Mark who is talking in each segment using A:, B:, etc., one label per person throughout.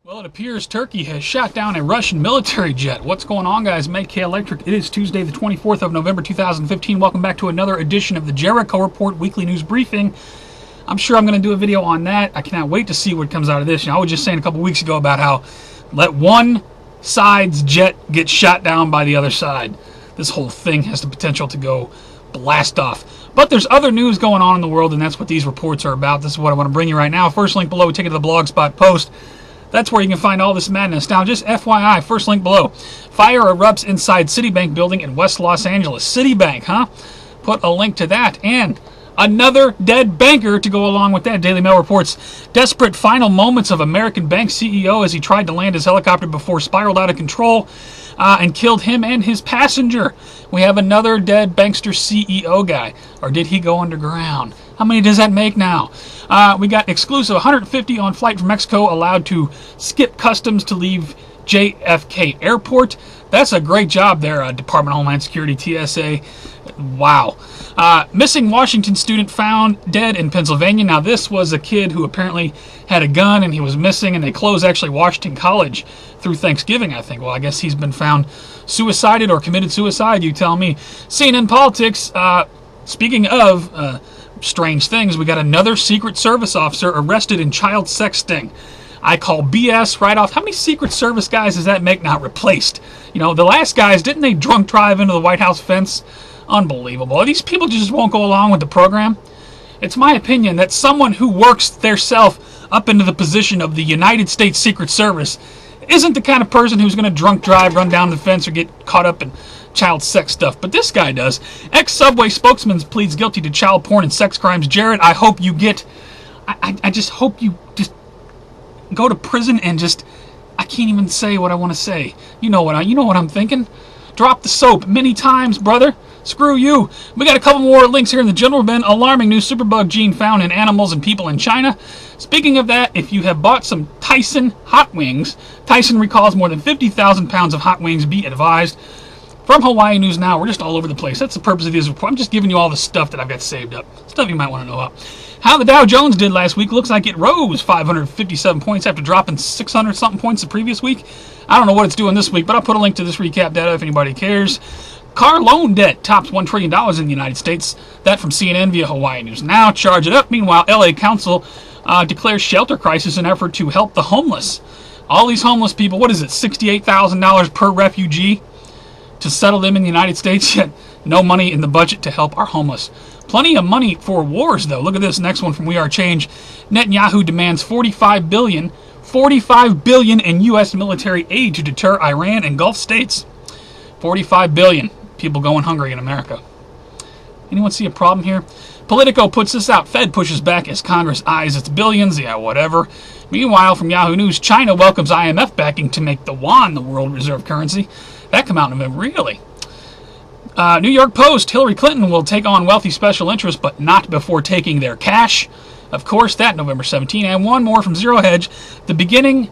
A: Well, it appears Turkey has shot down a Russian military jet. What's going on, guys? MaKaElectric. It is Tuesday, the 24th of November, 2015. Welcome back to another edition of the Jericho Report Weekly News Briefing. I'm sure I'm going to do a video on that. I cannot wait to see what comes out of this. I was just saying a couple weeks ago about how let one side's jet get shot down by the other side. This whole thing has the potential to go blast off. But there's other news going on in the world, and that's what these reports are about. This is what I want to bring you right now. First link below, take it to the Blogspot post. That's where you can find all this madness. Now, just FYI, first link below. Fire erupts inside Citibank building in West Los Angeles. Citibank, huh? Put a link to that. And another dead banker to go along with that. Daily Mail reports desperate final moments of American Bank CEO as he tried to land his helicopter before spiraled out of control and killed him and his passenger. We have another dead bankster CEO guy. Or did he go underground? How many does that make now? We got exclusive 150 on flight from Mexico allowed to skip customs to leave JFK Airport. That's a great job there, Department of Homeland Security, TSA. Wow. Missing Washington student found dead in Pennsylvania. Now, this was a kid who apparently had a gun and he was missing, and they closed actually Washington College through Thanksgiving, I think. Well, I guess he's been found suicided or committed suicide, you tell me. CNN Politics, speaking of strange things, we got another Secret Service officer arrested in child sexting. I call BS right off. How many Secret Service guys does that make not replaced? You know, the last guys, didn't they drunk drive into the White House fence? Unbelievable. These people just won't go along with the program. It's my opinion that someone who works theirself up into the position of the United States Secret Service isn't the kind of person who's going to drunk drive, run down the fence, or get caught up in child sex stuff. But this guy does. Ex-Subway spokesman pleads guilty to child porn and sex crimes. Jared, I hope you get... I just hope you just go to prison and just... I can't even say what I want to say. You know what I'm thinking. Drop the soap many times, brother. Screw you. We got a couple more links here in the general bin. Alarming new superbug gene found in animals and people in China. Speaking of that, if you have bought some Tyson hot wings, Tyson recalls more than 50,000 pounds of hot wings, be advised. From Hawaii News Now, we're just all over the place. That's the purpose of this report. I'm just giving you all the stuff that I've got saved up. Stuff you might want to know about. How the Dow Jones did last week. Looks like it rose 557 points after dropping 600-something points the previous week. I don't know what it's doing this week, but I'll put a link to this recap data if anybody cares. Car loan debt tops $1 trillion in the United States. That from CNN via Hawaii News Now. Charge it up. Meanwhile, LA Council declares shelter crisis in effort to help the homeless. All these homeless people, what is it, $68,000 per refugee to settle them in the United States? Yet no money in the budget to help our homeless. Plenty of money for wars, though. Look at this next one from We Are Change. Netanyahu demands $45 billion in U.S. military aid to deter Iran and Gulf states. $45 billion. People going hungry in America. Anyone see a problem here? Politico puts this out. Fed pushes back as Congress eyes its billions. Yeah, whatever. Meanwhile, from Yahoo News, China welcomes IMF backing to make the yuan the world reserve currency. That come out in November. Really? New York Post, Hillary Clinton will take on wealthy special interests, but not before taking their cash. Of course, that November 17. And one more from Zero Hedge. The beginning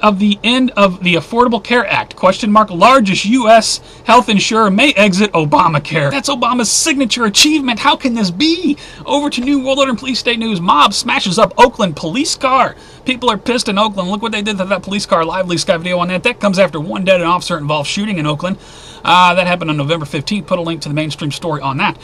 A: of the end of the Affordable Care Act. Question mark. Largest U.S. health insurer may exit Obamacare. That's Obama's signature achievement. How can this be? Over to New World Order and Police State News. Mob smashes up Oakland police car. People are pissed in Oakland. Look what they did to that police car. Lively Sky video on that. That comes after one dead and officer-involved shooting in Oakland. That happened on November 15th. Put a link to the mainstream story on that.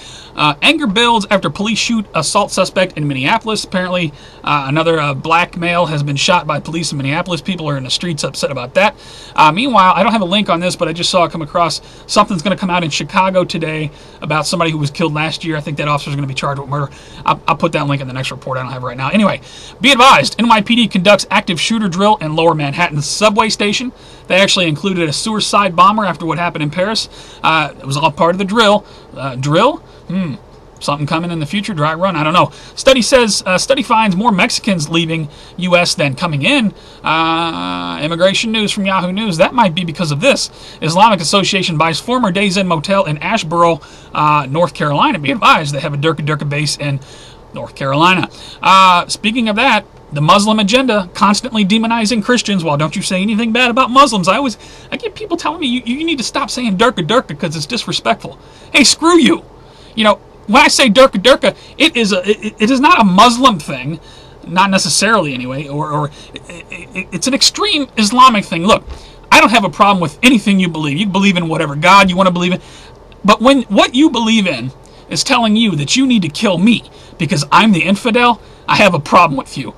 A: Anger builds after police shoot assault suspect in Minneapolis. Apparently, another black male has been shot by police in Minneapolis. People are in the streets upset about that. Meanwhile, I don't have a link on this, but I just saw it come across. Something's going to come out in Chicago today about somebody who was killed last year. I think that officer is going to be charged with murder. I'll put that link in the next report. I don't have it right now. Anyway, be advised, NYPD conducts active shooter drill in Lower Manhattan subway station. They actually included a suicide bomber after what happened in Paris. It was all part of the drill. Drill? Something coming in the future? Dry run? I don't know. Study finds more Mexicans leaving U.S. than coming in. Immigration news from Yahoo News. That might be because of this. Islamic Association buys former Days Inn Motel in Asheboro, North Carolina. Be advised, they have a Durka base in North Carolina. Speaking of that, the Muslim agenda, constantly demonizing Christians. Well, don't you say anything bad about Muslims. I get people telling me, you need to stop saying Durka because it's disrespectful. Hey, screw you. You know, when I say Durka, it is not a Muslim thing. Not necessarily, anyway. Or it's an extreme Islamic thing. Look, I don't have a problem with anything you believe. You believe in whatever God you want to believe in. But when what you believe in is telling you that you need to kill me because I'm the infidel, I have a problem with you.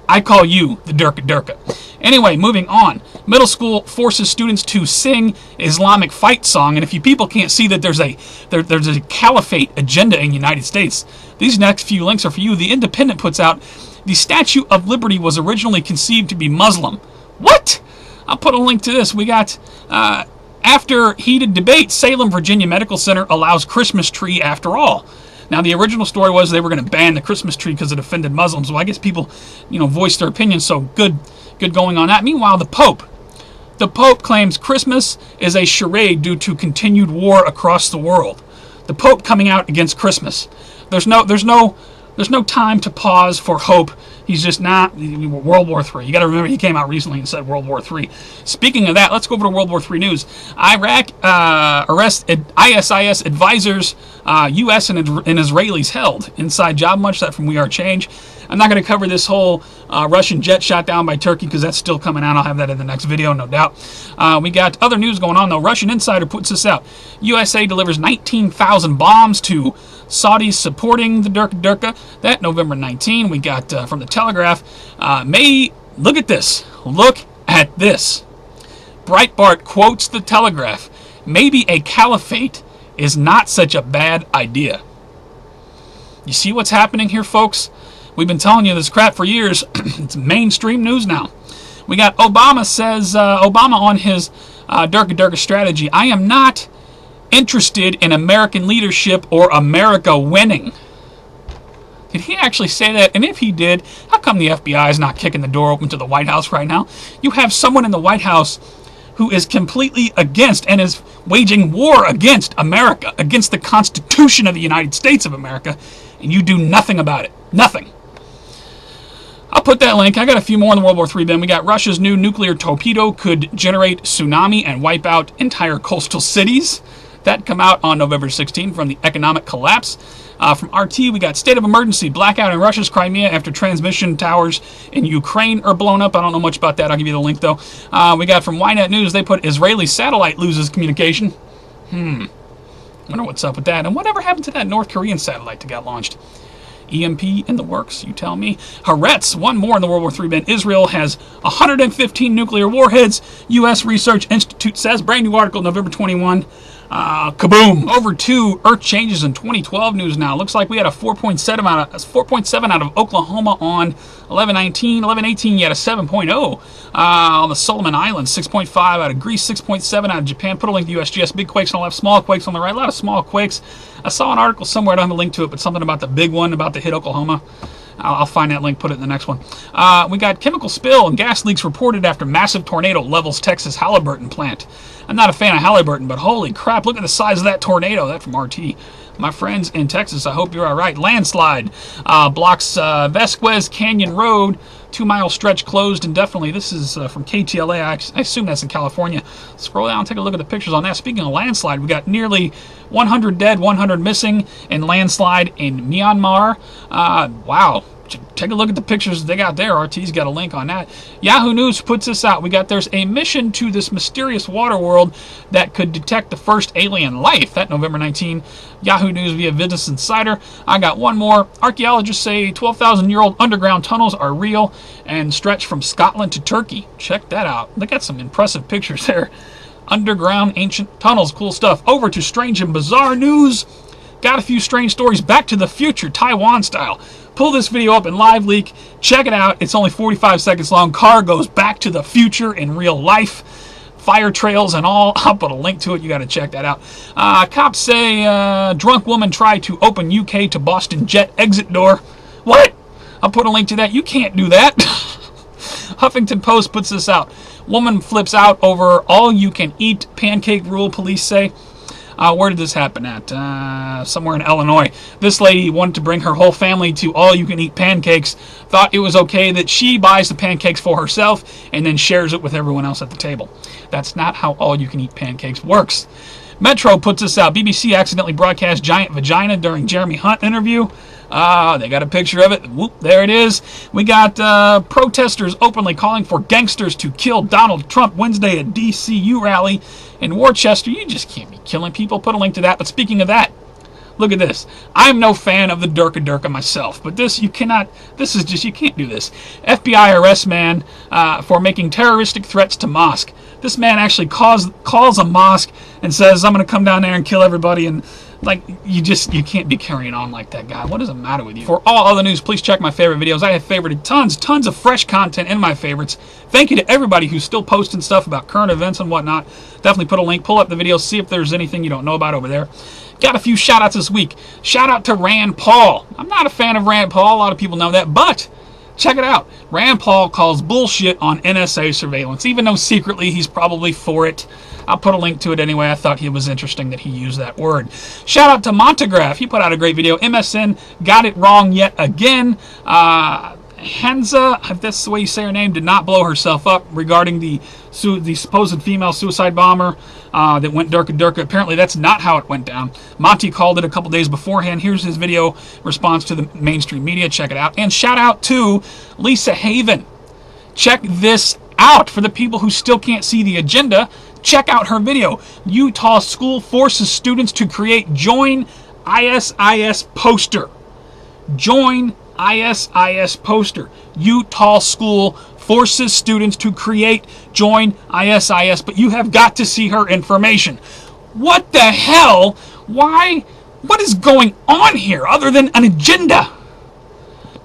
A: I call you the Durka Durka. Anyway, moving on. Middle school forces students to sing Islamic fight song, and if you people can't see that there's a caliphate agenda in the United States, these next few links are for you. The Independent puts out, the Statue of Liberty was originally conceived to be Muslim. What? I'll put a link to this. We got, after heated debate, Salem, Virginia Medical Center allows Christmas tree after all. Now, the original story was they were going to ban the Christmas tree because it offended Muslims. Well, I guess people, voiced their opinions, so good going on that. Meanwhile, the Pope claims Christmas is a charade due to continued war across the world. The Pope coming out against Christmas. There's no time to pause for hope. He's just not. World War III. You got to remember, he came out recently and said World War III. Speaking of that, let's go over to World War III news. Iraq arrests ISIS advisors, U.S. and Israelis held. Inside job much? That from We Are Change. I'm not going to cover this whole Russian jet shot down by Turkey because that's still coming out. I'll have that in the next video, no doubt. We got other news going on, though. Russian Insider puts this out. USA delivers 19,000 bombs to Saudis supporting the Durka Durka. That November 19. We got from the Telegraph. Look at this. Look at this. Breitbart quotes the Telegraph. Maybe a caliphate is not such a bad idea. You see what's happening here, folks? We've been telling you this crap for years. It's mainstream news now. We got Obama says, Obama on his Durka Durka strategy, I am not interested in American leadership or America winning. Did he actually say that? And if he did, how come the FBI is not kicking the door open to the White House right now? You have someone in the White House who is completely against and is waging war against America, against the Constitution of the United States of America, and you do nothing about it. Nothing. I'll put that link. I got a few more in the World War III bin. We got Russia's new nuclear torpedo could generate tsunami and wipe out entire coastal cities. That come out on November 16 from the Economic Collapse. From RT, we got state of emergency, blackout in Russia's Crimea after transmission towers in Ukraine are blown up. I don't know much about that. I'll give you the link, though. We got from Ynet News, they put Israeli satellite loses communication. Wonder what's up with that. And whatever happened to that North Korean satellite that got launched? EMP in the works, you tell me. Haaretz, one more in the World War III bin. Israel has 115 nuclear warheads. U.S. Research Institute says. Brand new article, November 21. Kaboom! Over 2 Earth changes in 2012 news now. Looks like we had a 4.7 out of Oklahoma on 11/19. 11/18, you had a 7.0 on the Solomon Islands. 6.5 out of Greece. 6.7 out of Japan. Put a link to USGS. Big quakes on the left, small quakes on the right. A lot of small quakes. I saw an article somewhere. I don't have a link to it, but something about the big one about to hit Oklahoma. I'll find that link, put it in the next one. We got chemical spill and gas leaks reported after massive tornado levels Texas Halliburton plant. I'm not a fan of Halliburton, but holy crap, look at the size of that tornado. That from RT. My friends in Texas, I hope you're all right. Landslide blocks Vasquez Canyon Road. 2-mile stretch closed indefinitely. This is from KTLA. I assume that's in California. Scroll down, take a look at the pictures on that. Speaking of landslide, we got nearly 100 dead, 100 missing in landslide in Myanmar. Wow. Take a look at the pictures they got there. RT's got a link on that. Yahoo News puts this out. There's a mission to this mysterious water world that could detect the first alien life. That November 19. Yahoo News via Business Insider. I got one more. Archaeologists say 12,000-year-old underground tunnels are real and stretch from Scotland to Turkey. Check that out. They got some impressive pictures there. Underground ancient tunnels. Cool stuff. Over to strange and bizarre news. Got a few strange stories. Back to the future, Taiwan style. Pull this video up in live leak. Check it out. It's only 45 seconds long. Car goes back to the future in real life. Fire trails and all. I'll put a link to it. You got to check that out. Cops say drunk woman tried to open UK to Boston jet exit door. What? I'll put a link to that. You can't do that. Huffington Post puts this out. Woman flips out over all-you-can-eat pancake rule, police say. Where did this happen at? Somewhere in Illinois. This lady wanted to bring her whole family to all-you-can-eat pancakes, thought it was okay that she buys the pancakes for herself and then shares it with everyone else at the table. That's not how all-you-can-eat pancakes works. Metro puts this out. BBC accidentally broadcast giant vagina during Jeremy Hunt interview. They got a picture of it. Whoop, there it is. We got protesters openly calling for gangsters to kill Donald Trump Wednesday at DCU rally in Worcester. You just can't be killing people. Put a link to that. But speaking of that, look at this. I'm no fan of the Durka myself, but this, you can't do this. FBI arrests man for making terroristic threats to mosque. This man actually calls a mosque and says, I'm going to come down there and kill everybody, and like, you can't be carrying on like that, guy. What is the matter with you? For all other news, please check my favorite videos. I have favorited tons of fresh content in my favorites. Thank you to everybody who's still posting stuff about current events and whatnot. Definitely put a link, pull up the videos, see if there's anything you don't know about over there. Got a few shout outs this week. Shout out to Rand Paul. I'm not a fan of Rand Paul. A lot of people know that, but check it out. Rand Paul calls bullshit on NSA surveillance, even though secretly he's probably for it. I'll put a link to it anyway. I thought it was interesting that he used that word. Shout out to Montagraph. He put out a great video. MSN got it wrong yet again. Hansa, if that's the way you say her name, did not blow herself up regarding the supposed female suicide bomber that went Durka. Apparently that's not how it went down. Monty called it a couple days beforehand. Here's his video response to the mainstream media. Check it out. And shout out to Lisa Haven. Check this out. For the people who still can't see the agenda, check out her video. Utah school forces students to create Join ISIS poster. Join ISIS poster. Utah school forces students to create Join ISIS, but you have got to see her information. What the hell? Why? What is going on here other than an agenda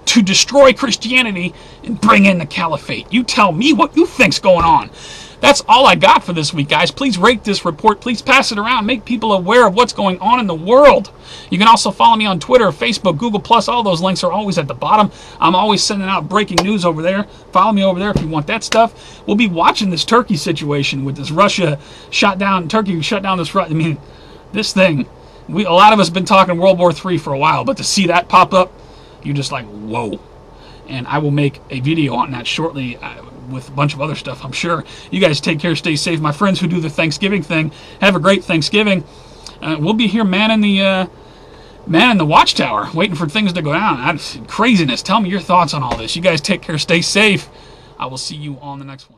A: to destroy Christianity and bring in the caliphate? You tell me what you think's going on. That's all I got for this week, guys. Please rate this report. Please pass it around. Make people aware of what's going on in the world. You can also follow me on Twitter, Facebook, Google+. All those links are always at the bottom. I'm always sending out breaking news over there. Follow me over there if you want that stuff. We'll be watching this Turkey situation with this Turkey shut down this, I mean, this thing. A lot of us have been talking World War III for a while, but to see that pop up, you're just like, whoa. And I will make a video on that shortly, with a bunch of other stuff, I'm sure. You guys take care, stay safe. My friends who do the Thanksgiving thing, have a great Thanksgiving. We'll be here manning the watchtower, waiting for things to go down. Craziness. Tell me your thoughts on all this. You guys take care, stay safe. I will see you on the next one.